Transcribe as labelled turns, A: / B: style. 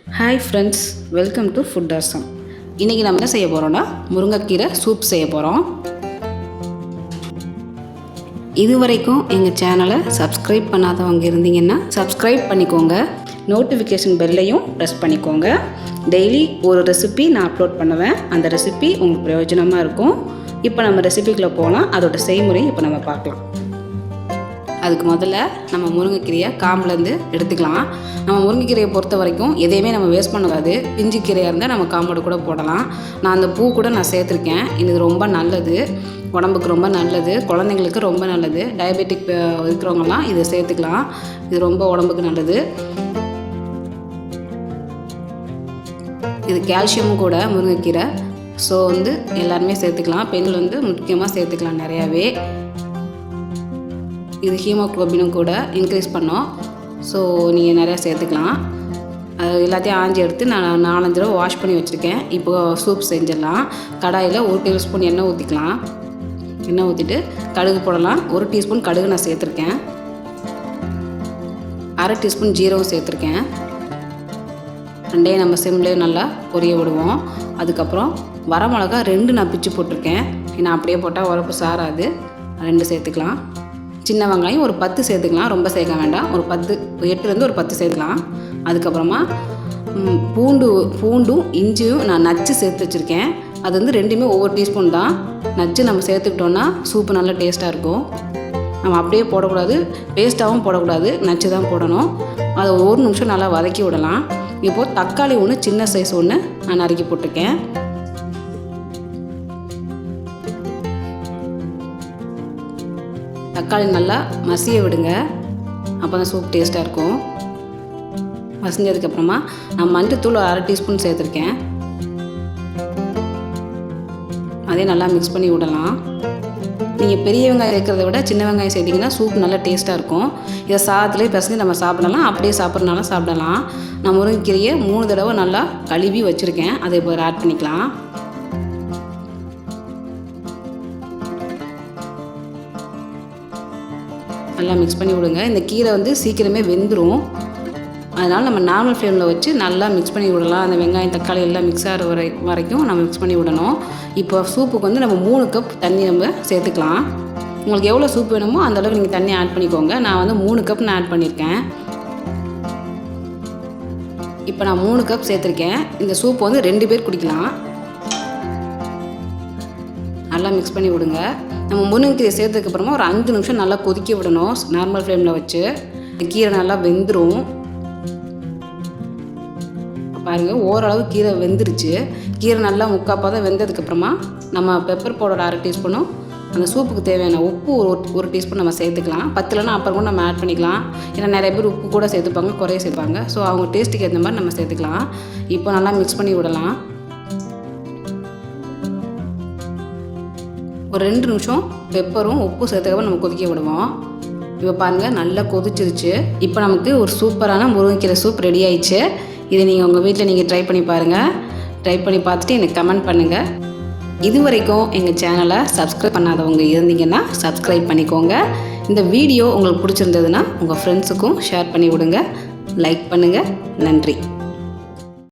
A: Hi friends, welcome to Food Awesome. இன்னைக்கு நம்ம என்ன செய்ய போறோம்னா முருங்கைக்கீரை சூப் செய்ய போறோம். இதுவரைக்கும் எங்க சேனலை சப்ஸ்கிரைப் பண்ணாதவங்க இருந்தீங்கன்னா சப்ஸ்கிரைப் பண்ணிக்கோங்க. நோட்டிஃபிகேஷன் பெல்லையும் பிரஸ் பண்ணிக்கோங்க. டெய்லி ஒரு ரெசிபி நான் அப்லோட் பண்ணுவேன். அந்த ரெசிபி உங்களுக்கு பிரயோஜனமாக இருக்கும். இப்போ நம்ம ரெசிபிக்குள்ளே போகலாம். அதோட செய்முறை இப்போ நம்ம பார்க்கலாம். அதுக்கு முதல்ல நம்ம முருங்கைக்கீரையை காம்புலேருந்து எடுத்துக்கலாம். நம்ம முருங்கைக்கீரையை பொறுத்த வரைக்கும் எதையுமே நம்ம வேஸ்ட் பண்ணக்கூடாது. பிஞ்சு கீரையாக இருந்தால் நம்ம காம்போடு கூட போடலாம். நான் அந்த பூ கூட நான் சேர்த்துருக்கேன். இது ரொம்ப நல்லது, உடம்புக்கு ரொம்ப நல்லது, குழந்தைங்களுக்கு ரொம்ப நல்லது. டயபெட்டிக் இருக்கிறவங்கலாம் இதை சேர்த்துக்கலாம். இது ரொம்ப உடம்புக்கு நல்லது. இது கால்சியமும் கூட முருங்கைக்கீரை. ஸோ எல்லாருமே சேர்த்துக்கலாம். பெண்கள் முக்கியமாக சேர்த்துக்கலாம் நிறையாவே. இது ஹீமோக்ளோபினும் கூட இன்க்ரீஸ் பண்ணோம். ஸோ நீங்கள் நிறையா சேர்த்துக்கலாம். அது எல்லாத்தையும் ஆஞ்சி எடுத்து நான் 4-5 தடவை வாஷ் பண்ணி வச்சுருக்கேன். இப்போது சூப் செஞ்சிடலாம். கடாயில் 1 டேபிள் ஸ்பூன் எண்ணெய் ஊற்றிக்கலாம். எண்ணெய் ஊற்றிட்டு கடுகு போடலாம். 1 டீஸ்பூன் கடுகு நான் சேர்த்துருக்கேன். 1/2 டீஸ்பூன் ஜீரகம் சேர்த்துருக்கேன். ரெண்டையும் நம்ம சிம்லேயே நல்லா பொரிய விடுவோம். அதுக்கப்புறம் வரமிளகா 2 நான் பிச்சு போட்டிருக்கேன். ஏன்னா அப்படியே போட்டால் உரப்பு சாராது. 2 சேர்த்துக்கலாம். சின்ன வெங்காயம் ஒரு 10 சேர்த்துக்கலாம். ரொம்ப சேர்க்க வேண்டாம். ஒரு 8லேருந்து ஒரு 10 சேர்த்துக்கலாம். அதுக்கப்புறமா பூண்டும் இஞ்சியும் நான் நச்சு சேர்த்து வச்சுருக்கேன். அது ரெண்டுமே ஒவ்வொரு டீஸ்பூன் தான். நச்சு நம்ம சேர்த்துக்கிட்டோன்னா சூப்பு நல்லா டேஸ்ட்டாக இருக்கும். நம்ம அப்படியே போடக்கூடாது, பேஸ்ட்டாகவும் போடக்கூடாது, நச்சு தான் போடணும். அதை 1 நிமிஷம் நல்லா வதக்கி விடலாம். இப்போது தக்காளி ஒன்று சின்ன சைஸ் ஒன்று நான் நறுக்கி போட்டிருக்கேன். தக்காளி நல்லா மசிய விடுங்க. அப்போ தான் சூப் டேஸ்ட்டாக இருக்கும். மசிஞ்சதுக்கப்புறமா நான் மஞ்சத்தூள் 1/2 டீஸ்பூன் சேர்த்துருக்கேன். அதே நல்லா மிக்ஸ் பண்ணி விடலாம். நீங்கள் பெரிய வெங்காயம் சேர்க்கிறத விட சின்ன வெங்காயம் சேர்த்திங்கன்னா சூப் நல்லா டேஸ்ட்டாக இருக்கும். இதை சாதத்துலேயே பிசைஞ்சு நம்ம சாப்பிடலாம். அப்படியே சாப்பிட்றனால சாப்பிடலாம். நான் முருங்கைக்கீரையை 3 தடவை நல்லா கழுவி வச்சுருக்கேன். அதை இப்போ ஆட் பண்ணிக்கலாம். நல்லா மிக்ஸ் பண்ணி விடுங்க. இந்த கீரை சீக்கிரமே வெந்துடும். அதனால் நம்ம நார்மல் ஃப்ளேமில் வச்சு நல்லா மிக்ஸ் பண்ணி விடலாம். அந்த வெங்காயம் தக்காளி எல்லாம் மிக்ஸ் ஆகிற வரைக்கும் நம்ம மிக்ஸ் பண்ணி விடணும். இப்போ சூப்புக்கு நம்ம 3 கப் தண்ணி நம்ம சேர்த்துக்கலாம். உங்களுக்கு எவ்வளோ சூப் வேணுமோ அந்தளவுக்கு நீங்கள் தண்ணி ஆட் பண்ணிக்கோங்க. நான் 3 கப் நான் ஆட் பண்ணியிருக்கேன். இப்போ நான் 3 கப் சேர்த்துருக்கேன். இந்த சூப் 2 பேர் குடிக்கலாம். நல்லா மிக்ஸ் பண்ணி விடுங்க. நம்ம முருங்கைக்கீரை சேர்த்ததுக்கப்புறமா ஒரு 5 நிமிஷம் நல்லா கொதிக்க விடணும். நார்மல் ஃப்ளேமில் வச்சு கீரை நல்லா வெந்துடும். பாருங்கள், ஓரளவு கீரை வெந்துருச்சு. கீரை நல்லா முக்காப்பாக வெந்ததுக்கப்புறமா நம்ம பெப்பர் பவுடர் 1/2 டீஸ்பூனும் அந்த சூப்புக்கு தேவையான உப்பு ஒரு டீஸ்பூன் நம்ம சேர்த்துக்கலாம். 10 அப்புறம் கூட நம்ம ஆட் பண்ணிக்கலாம். ஏன்னா நிறைய பேர் உப்பு கூட சேர்த்துப்பாங்க, குறைய சேர்ப்பாங்க. ஸோ அவங்க டேஸ்ட்டுக்கு ஏற்ற மாதிரி நம்ம சேர்த்துக்கலாம். இப்போ நல்லா மிக்ஸ் பண்ணி விடலாம். ஒரு 2 நிமிஷம் பெப்பரும் உப்பு சேர்த்துக்கப்புறம் நம்ம கொதிக்க விடுவோம். இப்போ பாருங்கள், நல்லா கொதிச்சிருச்சு. இப்போ நமக்கு ஒரு சூப்பரான முருங்கைக்கீரை சூப் ரெடி ஆயிடுச்சு. இதை நீங்கள் உங்கள் வீட்டில் ட்ரை பண்ணி பாருங்கள். ட்ரை பண்ணி பார்த்துட்டு எனக்கு கமெண்ட் பண்ணுங்கள். இது வரைக்கும் எங்கள் சேனலை சப்ஸ்கிரைப் பண்ணாதவங்க இருந்தீங்கன்னா சப்ஸ்கிரைப் பண்ணிக்கோங்க. இந்த வீடியோ உங்களுக்கு பிடிச்சிருந்ததுன்னா உங்கள் ஃப்ரெண்ட்ஸுக்கும் ஷேர் பண்ணி விடுங்க. லைக் பண்ணுங்கள். நன்றி.